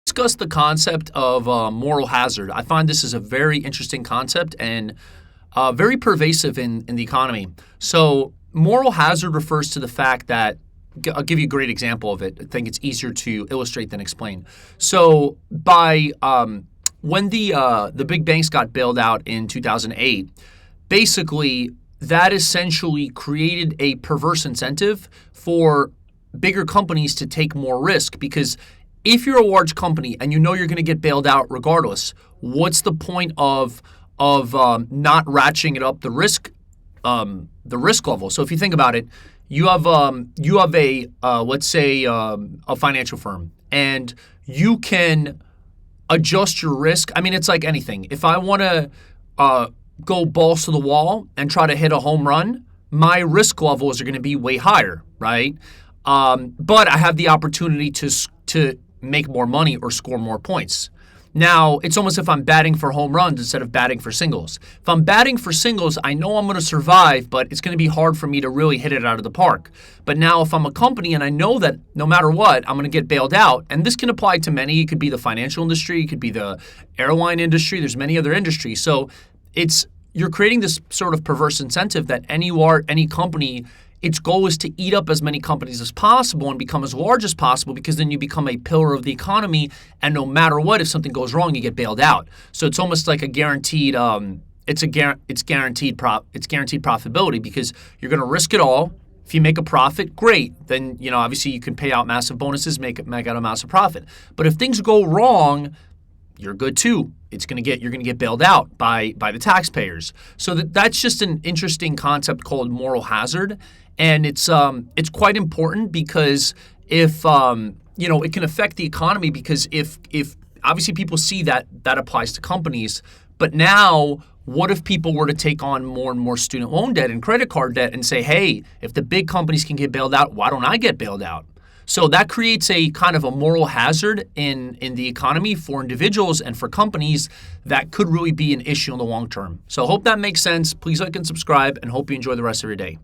Discuss the concept of moral hazard. I find this is a very interesting concept and very pervasive in the economy. So, moral hazard refers to the fact that I'll give you a great example of it. I think it's easier to illustrate than explain. So, by when the big banks got bailed out in 2008, basically that essentially created a perverse incentive for bigger companies to take more risk because if you're a large company and you know you're going to get bailed out regardless, what's the point of not ratcheting it up the risk level? So if you think about it, you have a let's say a financial firm, and you can adjust your risk. I mean, it's like anything. If I want to go balls to the wall and try to hit a home run, my risk levels are going to be way higher, right? But I have the opportunity to make more money or score more points. Now, it's almost if I'm batting for home runs instead of batting for singles. If I'm batting for singles, I know I'm going to survive, but it's going to be hard for me to really hit it out of the park. But now if I'm a company and I know that no matter what, I'm going to get bailed out, and this can apply to many. It could be the financial industry, it could be the airline industry, there's many other industries. So you're creating this sort of perverse incentive that any company, its goal is to eat up as many companies as possible and become as large as possible, because then you become a pillar of the economy, and no matter what, if something goes wrong, you get bailed out. So it's almost like a guaranteed it's guaranteed profitability, because you're going to risk it all. If you make a profit, great. Then obviously you can pay out massive bonuses, make out a massive profit. But if things go wrong, you're good too. You're going to get bailed out by the taxpayers. So that's just an interesting concept called moral hazard, and it's quite important because if it can affect the economy, because if obviously people see that applies to companies, but now what if people were to take on more and more student loan debt and credit card debt and say, hey, if the big companies can get bailed out, why don't I get bailed out? So that creates a kind of a moral hazard in the economy for individuals and for companies that could really be an issue in the long term. So I hope that makes sense. Please like and subscribe, and hope you enjoy the rest of your day.